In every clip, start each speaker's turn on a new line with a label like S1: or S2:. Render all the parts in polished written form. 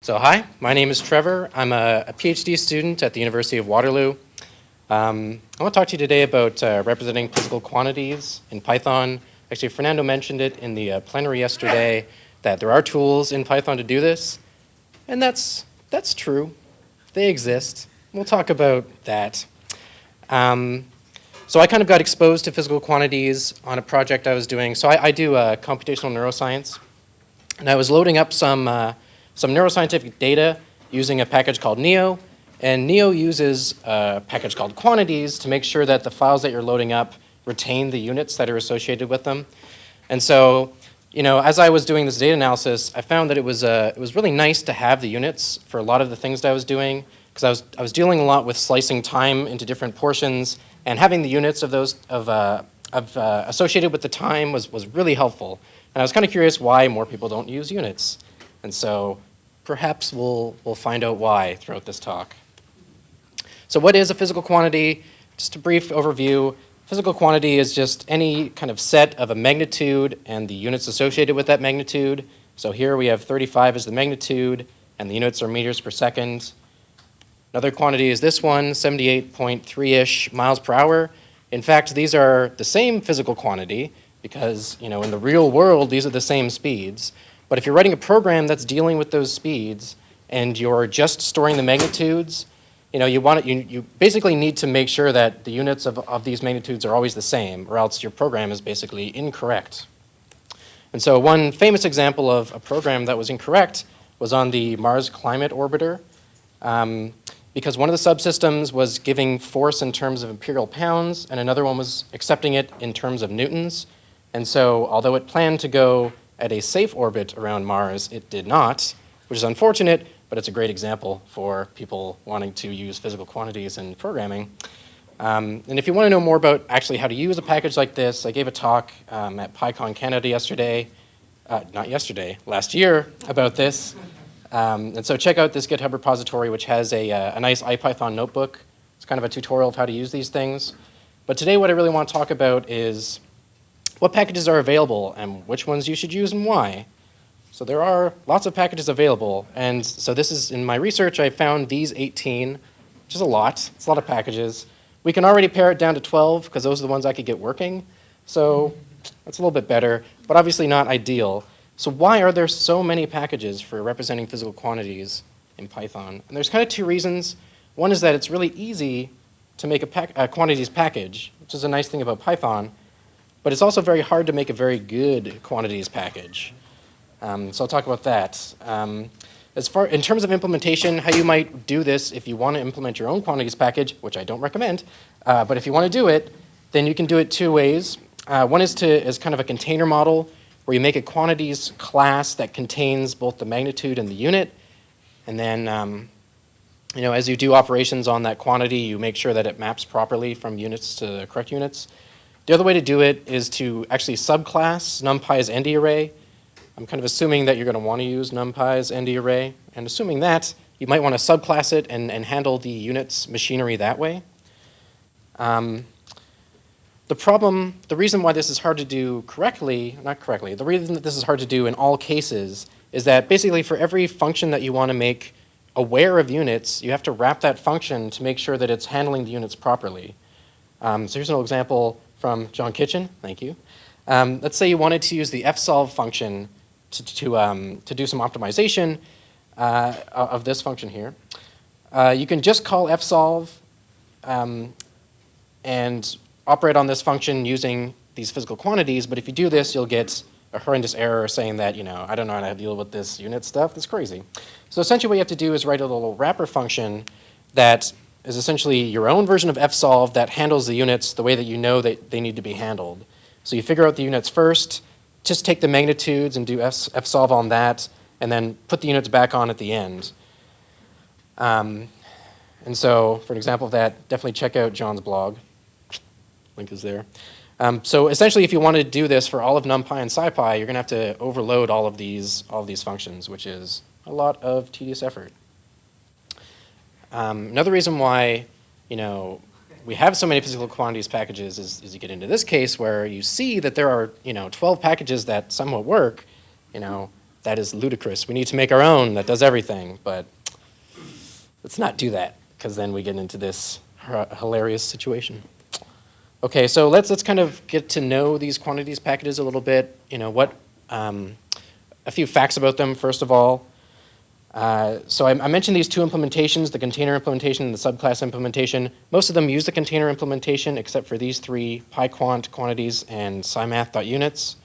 S1: So hi, my name is Trevor. I'm a PhD student at the University of Waterloo. I want to talk to you today about representing physical quantities in Python. Actually, Fernando mentioned it in the plenary yesterday that there are tools in Python to do this, and that's true. They exist. We'll talk about that. So I kind of got exposed to physical quantities on a project I was doing. So I do computational neuroscience, and I was loading up some neuroscientific data using a package called Neo. And Neo uses a package called Quantities to make sure that the files that you're loading up retain the units that are associated with them. And so, as I was doing this data analysis, I found that it was really nice to have the units for a lot of the things that I was doing, because I was dealing a lot with slicing time into different portions, and having the units of those associated with the time was really helpful. And I was kind of curious why more people don't use units. And so perhaps we'll find out why throughout this talk. So what is a physical quantity? Just a brief overview. Physical quantity is just any kind of set of a magnitude and the units associated with that magnitude. So here we have 35 as the magnitude, and the units are meters per second. Another quantity is this one, 78.3-ish miles per hour. In fact, these are the same physical quantity because, in the real world, these are the same speeds. But if you're writing a program that's dealing with those speeds and you're just storing the magnitudes, you basically need to make sure that the units of these magnitudes are always the same, or else your program is basically incorrect. And so one famous example of a program that was incorrect was on the Mars Climate Orbiter, because one of the subsystems was giving force in terms of imperial pounds, and another one was accepting it in terms of newtons. And so although it planned to go at a safe orbit around Mars, it did not, which is unfortunate, but it's a great example for people wanting to use physical quantities in programming. And if you want to know more about actually how to use a package like this, I gave a talk at PyCon Canada last year about this. And so check out this GitHub repository, which has a nice IPython notebook. It's kind of a tutorial of how to use these things. But today what I really want to talk about is what packages are available and which ones you should use and why. So there are lots of packages available, and so this is, in my research, I found these 18, which is a lot. It's a lot of packages. We can already pare it down to 12, because those are the ones I could get working. So that's a little bit better, but obviously not ideal. So why are there so many packages for representing physical quantities in Python? And there's kind of two reasons. One is that it's really easy to make a quantities package, which is a nice thing about Python, but it's also very hard to make a very good quantities package. So I'll talk about that. In terms of implementation, how you might do this if you want to implement your own quantities package, which I don't recommend, but if you want to do it, then you can do it two ways. One is kind of a container model, where you make a quantities class that contains both the magnitude and the unit, and then as you do operations on that quantity, you make sure that it maps properly from units to the correct units. The other way to do it is to actually subclass NumPy's NDarray. I'm kind of assuming that you're going to want to use NumPy's NDarray, and assuming that, you might want to subclass it and handle the units machinery that way. The reason why this is hard to do the reason that this is hard to do in all cases is that basically for every function that you want to make aware of units, you have to wrap that function to make sure that it's handling the units properly. So here's an example from John Kitchen, thank you. Let's say you wanted to use the fsolve function to do some optimization of this function here. You can just call fsolve and operate on this function using these physical quantities, but if you do this, you'll get a horrendous error saying that, I don't know how to deal with this unit stuff. That's crazy. So essentially what you have to do is write a little wrapper function that is essentially your own version of fsolve that handles the units the way that you know that they need to be handled. So you figure out the units first, just take the magnitudes and do fsolve on that, and then put the units back on at the end. And so for an example of that, definitely check out John's blog. Link is there. So essentially, if you want to do this for all of NumPy and SciPy, you're going to have to overload all of these functions, which is a lot of tedious effort. Another reason why, we have so many physical quantities packages is you get into this case where you see that there are 12 packages that somewhat work. that is ludicrous. We need to make our own that does everything, but let's not do that, because then we get into this hilarious situation. Okay, so let's kind of get to know these quantities packages a little bit. A few facts about them, first of all. So I mentioned these two implementations, the container implementation and the subclass implementation. Most of them use the container implementation, except for these three, PyQuant, Quantities, and SciMath.units.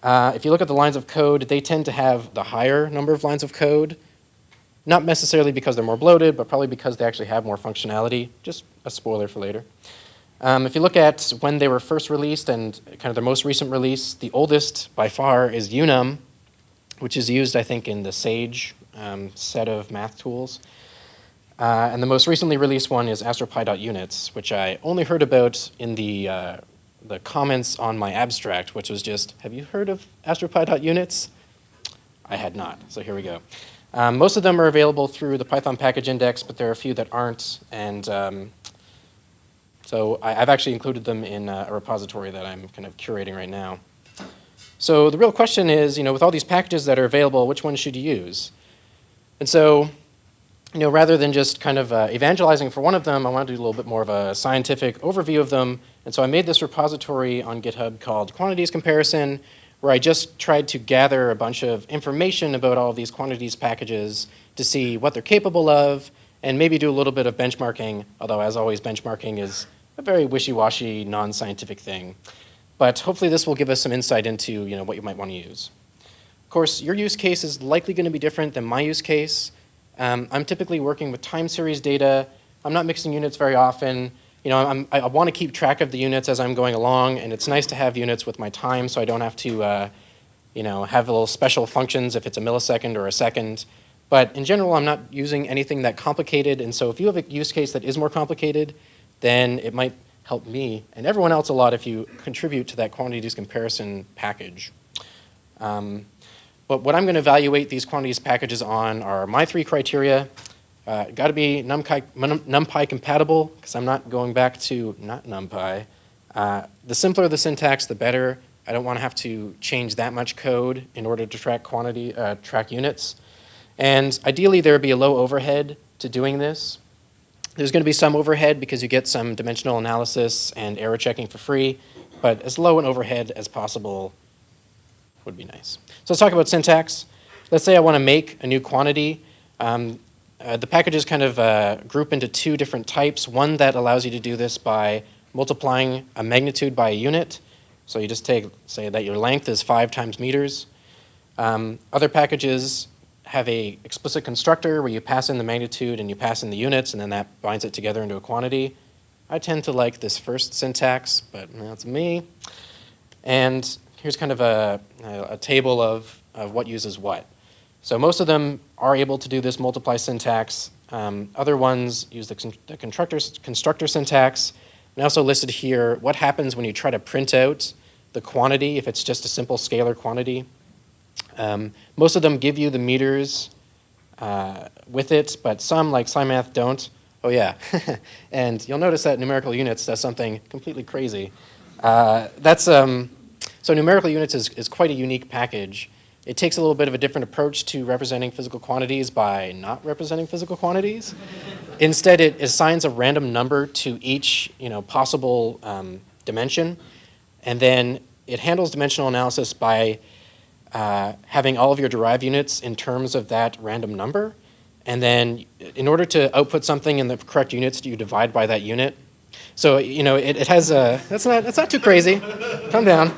S1: If you look at the lines of code, they tend to have the higher number of lines of code, not necessarily because they're more bloated, but probably because they actually have more functionality. Just a spoiler for later. If you look at when they were first released and kind of their most recent release, the oldest by far is Unum, which is used, I think, in the Sage set of math tools. And the most recently released one is astropy.units, which I only heard about in the comments on my abstract, which was just, have you heard of astropy.units? I had not, so here we go. Most of them are available through the Python package index, but there are a few that aren't, and so I've actually included them in a repository that I'm kind of curating right now. So the real question is, with all these packages that are available, which one should you use? And so, rather than just kind of evangelizing for one of them, I want to do a little bit more of a scientific overview of them. And so I made this repository on GitHub called Quantities Comparison, where I just tried to gather a bunch of information about all of these quantities packages to see what they're capable of, and maybe do a little bit of benchmarking, although as always, benchmarking is a very wishy-washy, non-scientific thing. But hopefully this will give us some insight into what you might want to use. Of course, your use case is likely going to be different than my use case. I'm typically working with time series data. I'm not mixing units very often. I want to keep track of the units as I'm going along, and it's nice to have units with my time so I don't have to have little special functions if it's a millisecond or a second. But in general, I'm not using anything that complicated, and so if you have a use case that is more complicated, then it might help me and everyone else a lot if you contribute to that quantities comparison package. But what I'm going to evaluate these quantities packages on are my three criteria. Got to be NumPy compatible, because I'm not going back to not NumPy. The simpler the syntax, the better. I don't want to have to change that much code in order to track units. And ideally, there would be a low overhead to doing this. There's going to be some overhead because you get some dimensional analysis and error checking for free, but as low an overhead as possible would be nice. So let's talk about syntax. Let's say I want to make a new quantity. The packages kind of group into two different types. One that allows you to do this by multiplying a magnitude by a unit. So you just say that your length is 5 times meters. Other packages have a explicit constructor where you pass in the magnitude and you pass in the units, and then that binds it together into a quantity. I tend to like this first syntax, but that's me. And here's kind of a table of what uses what. So most of them are able to do this multiply syntax. Other ones use the constructor syntax. And I also listed here what happens when you try to print out the quantity if it's just a simple scalar quantity. Most of them give you the meters with it, but some, like SciMath, don't. Oh yeah, and you'll notice that Numerical Units does something completely crazy. So Numerical Units is quite a unique package. It takes a little bit of a different approach to representing physical quantities by not representing physical quantities. Instead, it assigns a random number to each possible dimension, and then it handles dimensional analysis by having all of your derived units in terms of that random number. And then in order to output something in the correct units, you divide by that unit. So it has that's not too crazy. Calm down.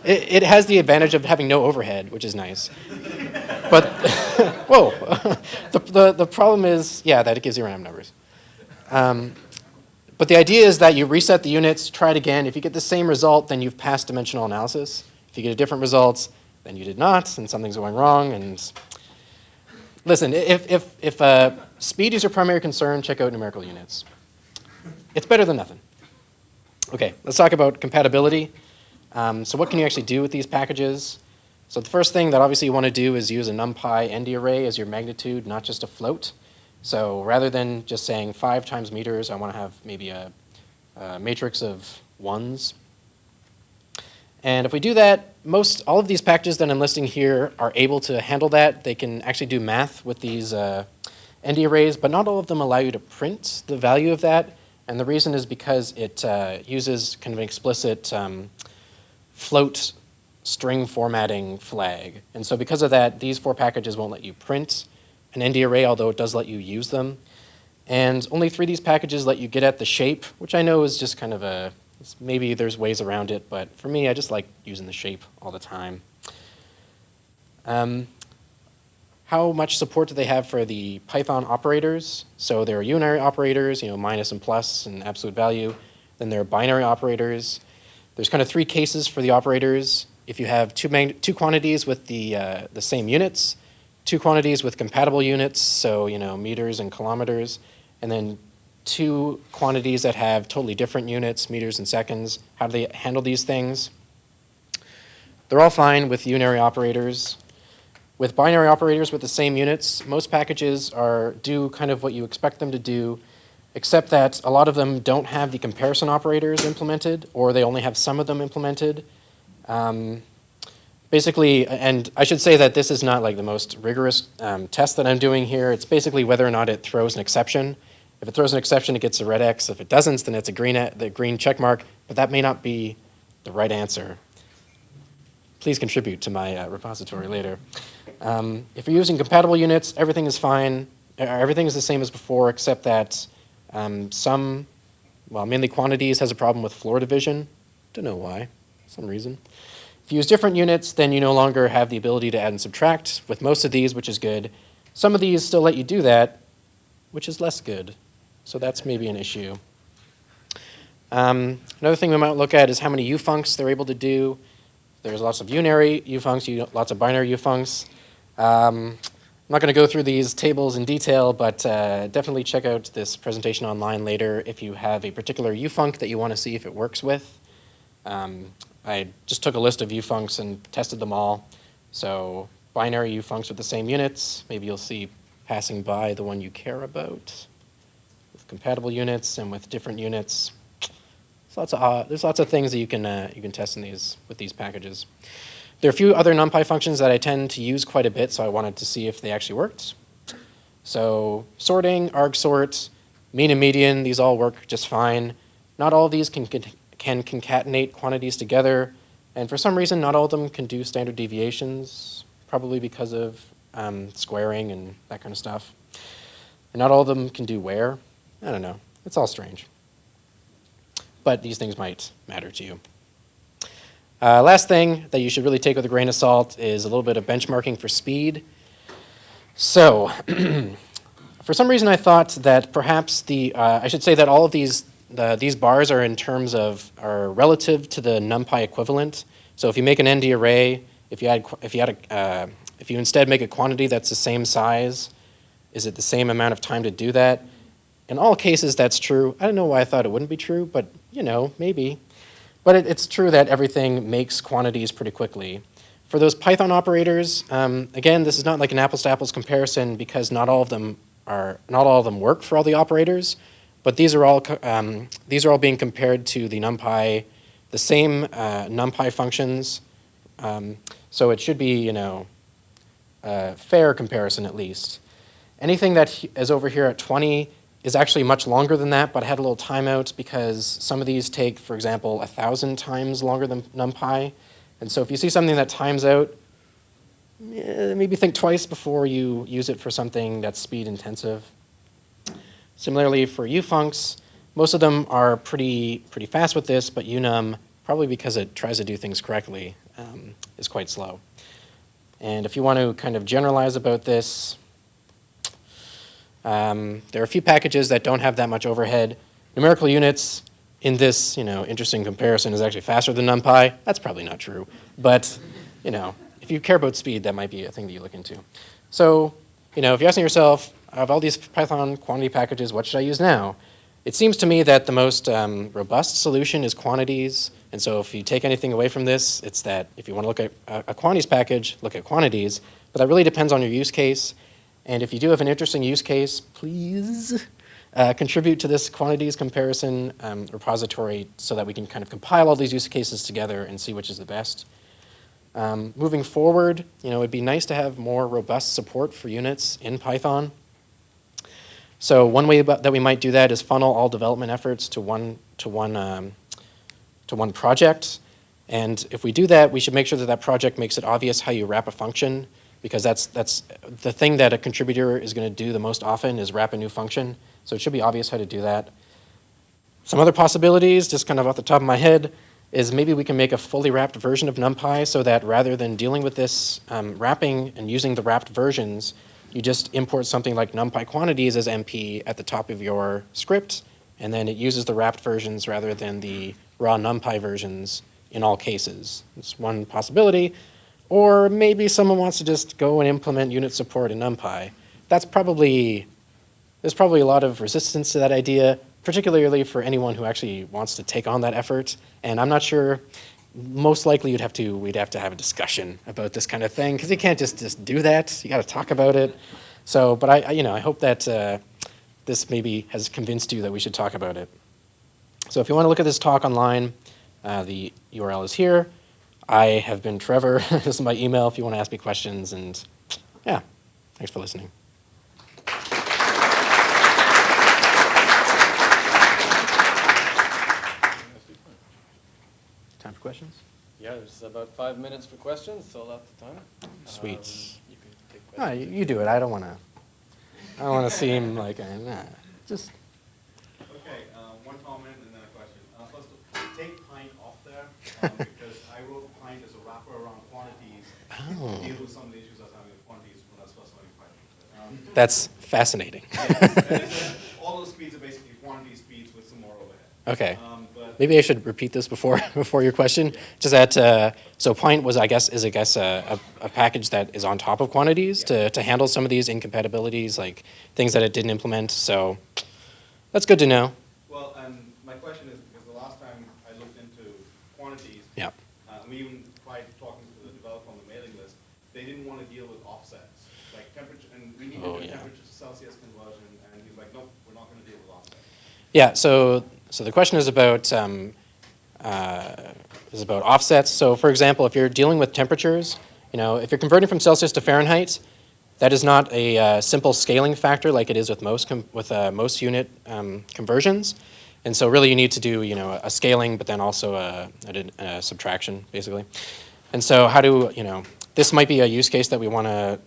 S1: It has the advantage of having no overhead, which is nice. But whoa, the problem is that it gives you random numbers. But the idea is that you reset the units, try it again. If you get the same result, then you've passed dimensional analysis. If you get a different result, then you did not, and something's going wrong. And listen, if speed is your primary concern, check out Numerical Units. It's better than nothing. Okay, let's talk about compatibility. So what can you actually do with these packages? So the first thing that obviously you want to do is use a NumPy NDarray as your magnitude, not just a float. So rather than just saying 5 times meters, I want to have maybe a matrix of ones. And if we do that, all of these packages that I'm listing here are able to handle that. They can actually do math with these NDarrays, but not all of them allow you to print the value of that. And the reason is because it uses kind of an explicit float string formatting flag. And so because of that, these 4 packages won't let you print an NDarray, although it does let you use them. And only 3 of these packages let you get at the shape, which I know is just kind of maybe there's ways around it, but for me, I just like using the shape all the time. How much support do they have for the Python operators? So there are unary operators, minus and plus and absolute value. Then there are binary operators. There's kind of 3 cases for the operators. If you have two quantities with the same units, 2 quantities with compatible units, so meters and kilometers, and then 2 quantities that have totally different units, meters and seconds. How do they handle these things? They're all fine with unary operators. With binary operators with the same units, most packages do kind of what you expect them to do, except that a lot of them don't have the comparison operators implemented, or they only have some of them implemented. Basically, and I should say that this is not like the most rigorous test that I'm doing here. It's basically whether or not it throws an exception. If it throws an exception, it gets a red X. If it doesn't, then it's the green check mark, but that may not be the right answer. Please contribute to my repository later. If you're using compatible units, everything is fine. Everything is the same as before, except that mainly quantities has a problem with floor division. Don't know why, for some reason. If you use different units, then you no longer have the ability to add and subtract with most of these, which is good. Some of these still let you do that, which is less good. So that's maybe an issue. Another thing we might look at is how many UFunks they're able to do. There's lots of unary UFunks, lots of binary UFunks. I'm not going to go through these tables in detail, but definitely check out this presentation online later if you have a particular UFunk that you want to see if it works with. I just took a list of UFunks and tested them all. So binary UFunks with the same units, maybe you'll see passing by the one you care about. With compatible units and with different units. There's lots of things that you can test with these packages. There are a few other NumPy functions that I tend to use quite a bit, so I wanted to see if they actually worked. So sorting, argsort, mean and median, these all work just fine. Not all of these can concatenate quantities together, and for some reason, not all of them can do standard deviations, probably because of squaring and that kind of stuff. And not all of them can do where. I don't know. It's all strange. But these things might matter to you. Last thing that you should really take with a grain of salt is a little bit of benchmarking for speed. So for some reason I thought that perhaps I should say that all of these bars are are relative to the NumPy equivalent. So if you make an NDarray, if you instead make a quantity that's the same size, is it the same amount of time to do that? In all cases, that's true. I don't know why I thought it wouldn't be true, but maybe. But it's true that everything makes quantities pretty quickly. For those Python operators, again, this is not like an apples-to-apples comparison because not all of them work for all the operators, but these are all being compared to the same NumPy functions. So it should be a fair comparison at least. Anything that is over here at 20 is actually much longer than that, but I had a little timeout because some of these take, for example, 1,000 times longer than NumPy. And so if you see something that times out, maybe think twice before you use it for something that's speed intensive. Similarly for UFunks, most of them are pretty fast with this, but unum, probably because it tries to do things correctly, is quite slow. And if you want to kind of generalize about this, there are a few packages that don't have that much overhead. Numerical units in this interesting comparison is actually faster than NumPy. That's probably not true. But if you care about speed, that might be a thing that you look into. So if you're asking yourself, I have all these Python quantity packages, what should I use now? It seems to me that the most robust solution is quantities. And so if you take anything away from this, it's that if you want to look at a quantities package, look at quantities. But that really depends on your use case. And if you do have an interesting use case, please contribute to this quantities comparison repository so that we can kind of compile all these use cases together and see which is the best. Moving forward, it'd be nice to have more robust support for units in Python. So one way that we might do that is funnel all development efforts to one project. And if we do that, we should make sure that that project makes it obvious how you wrap a function, because that's the thing that a contributor is going to do the most often is wrap a new function. So it should be obvious how to do that. Some other possibilities, just kind of off the top of my head, is maybe we can make a fully wrapped version of NumPy so that rather than dealing with this wrapping and using the wrapped versions, you just import something like NumPy Quantities as MP at the top of your script, and then it uses the wrapped versions rather than the raw NumPy versions in all cases. It's one possibility. Or maybe someone wants to just go and implement unit support in NumPy. There's probably a lot of resistance to that idea, particularly for anyone who actually wants to take on that effort. And I'm not sure, most likely we'd have to have a discussion about this kind of thing, because you can't just do that. You got to talk about it. So, but I hope that this maybe has convinced you that we should talk about it. So if you want to look at this talk online, the URL is here. I have been Trevor. This is my email if you want to ask me questions. And yeah, thanks for listening. Time for questions?
S2: Yeah, there's about 5 minutes for questions, so lots of time.
S1: Sweet.
S2: You can take questions.
S1: You do it. I don't want to seem like just.
S3: Okay, one comment and then a question. First, take Pint off there because I wrote Pint as a wrapper around quantities to deal with some of the issues I was having with quantities when I was first learning Python.
S1: That's fascinating.
S3: All those speeds are basically quantity speeds with some more overhead.
S1: Okay.
S3: But
S1: Maybe I should repeat this before your question. Just that, so Pint was, I guess, a package that is on top of quantities to handle some of these incompatibilities, like things that it didn't implement. So that's good to know.
S3: well, and my question is because the last time I looked into quantities,
S1: Yeah.
S3: we even tried talking to the developer on the mailing list. They didn't want to deal with offsets, like temperature, and we needed a temperature to Celsius conversion, and he's like, nope, we're not going to deal with offsets.
S1: Yeah. So the question is about offsets. So for example, if you're dealing with temperatures, if you're converting from Celsius to Fahrenheit, that is not a simple scaling factor like it is with most unit conversions. And so really you need to do a scaling, but then also a subtraction basically. And so this might be a use case that we want to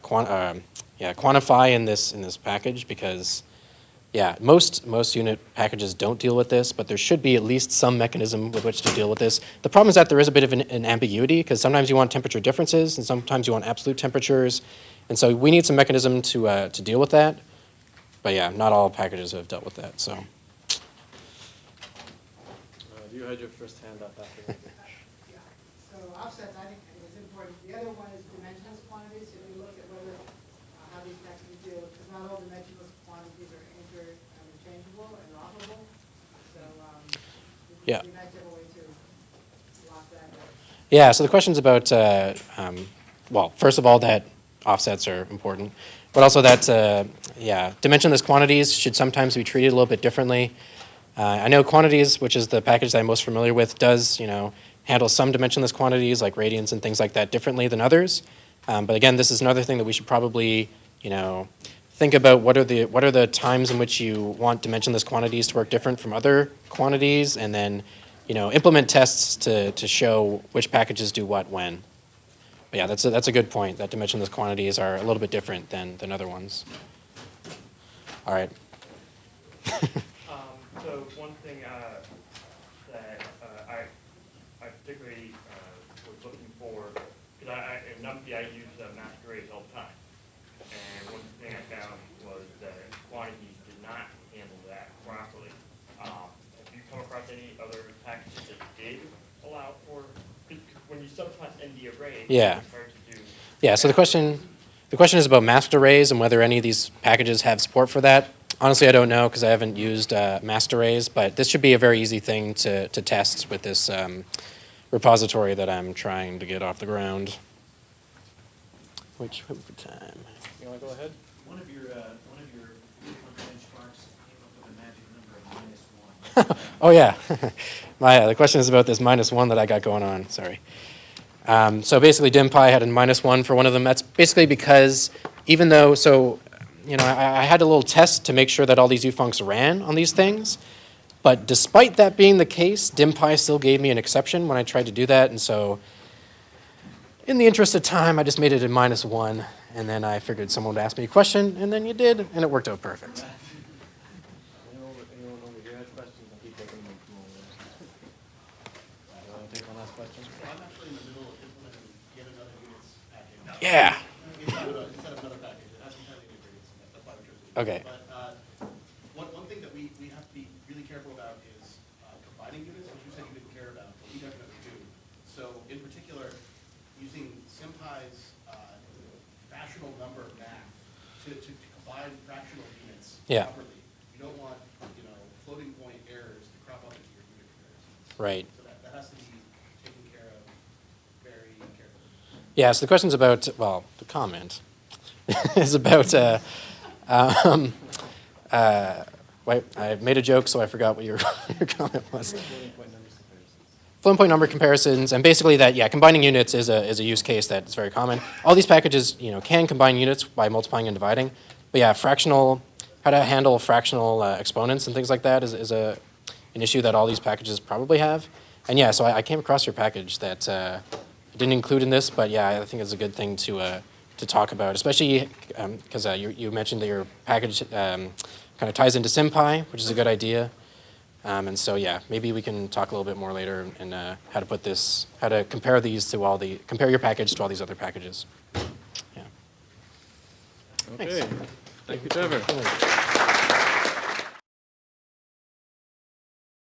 S1: quantify in this package, because most unit packages don't deal with this, but there should be at least some mechanism with which to deal with this. The problem is that there is a bit of an ambiguity, because sometimes you want temperature differences and sometimes you want absolute temperatures. And so we need some mechanism to deal with that. But yeah, not all packages have dealt with that. So.
S2: You had your first hand up after that.
S4: Yeah, so offsets, I think, is important. The other one is dimensionless quantities. So we look at whether, how these packages deal, because not all dimensionless quantities are interchangeable and operable. So
S1: Yeah.
S4: we might have a way to lock that up.
S1: Yeah, so the question's about, well, first of all, that offsets are important, but also that, dimensionless quantities should sometimes be treated a little bit differently. I know Quantities, which is the package that I'm most familiar with, does handle some dimensionless quantities like radians and things like that differently than others. But again, this is another thing that we should probably think about. What are the times in which you want dimensionless quantities to work different from other quantities, and then implement tests to show which packages do what when. But yeah, that's a good point. That dimensionless quantities are a little bit different than other ones. All right.
S5: So one thing that I particularly was looking for, because in Numpy I use mask arrays all the time, and one thing I found was that quantities did not handle that properly. Have you come across any other packages that did allow for, when you subclass NDarray,
S1: Yeah.
S5: it's hard to do.
S1: Yeah. So the question is about masked arrays and whether any of these packages have support for that. Honestly, I don't know because I haven't used masked arrays, but this should be a very easy thing to test with this repository that I'm trying to get off the ground. Which time?
S2: You want to go ahead?
S6: One of your benchmarks
S1: Oh, yeah. The question is about this -1 that I got going on, sorry. So basically, NumPy had a -1 for one of them. That's basically because even though, I had a little test to make sure that all these UFunks ran on these things. But despite that being the case, NumPy still gave me an exception when I tried to do that. And so in the interest of time, I just made it a -1. And then I figured someone would ask me a question, and then you did, and it worked out perfect.
S2: Anyone over here has questions? I'll keep taking them from over there. You want to take one last question?
S3: I'm actually in the middle of implementing yet another units package.
S1: Yeah.
S3: Instead of another package, it hasn't had any integrated, so that's why we chose it.
S1: Okay.
S3: But one thing that we have to be really careful about is combining units, which you said you didn't care about, but we definitely do. So in particular, using SciPy's fractional number math to combine fractional units
S1: Yeah.
S3: properly. You don't want, floating point errors to crop up into your unit comparisons.
S1: Right.
S3: So that has to be taken care of very carefully.
S1: Yeah, so the question's about, well, the comment is about, wait, I made a joke, so I forgot what your comment was. Floating point number comparisons, and basically that, yeah, combining units is a use case that's very common. All these packages, can combine units by multiplying and dividing. But yeah, how to handle fractional exponents and things like that is an issue that all these packages probably have. And yeah, so I came across your package that I didn't include in this, but yeah, I think it's a good thing to talk about, especially because you mentioned that your package kind of ties into SciPy, which is a good idea. And so yeah, maybe we can talk a little bit more later and how to compare these to compare your package to all these other packages. Yeah.
S2: Okay. Thank you, Trevor.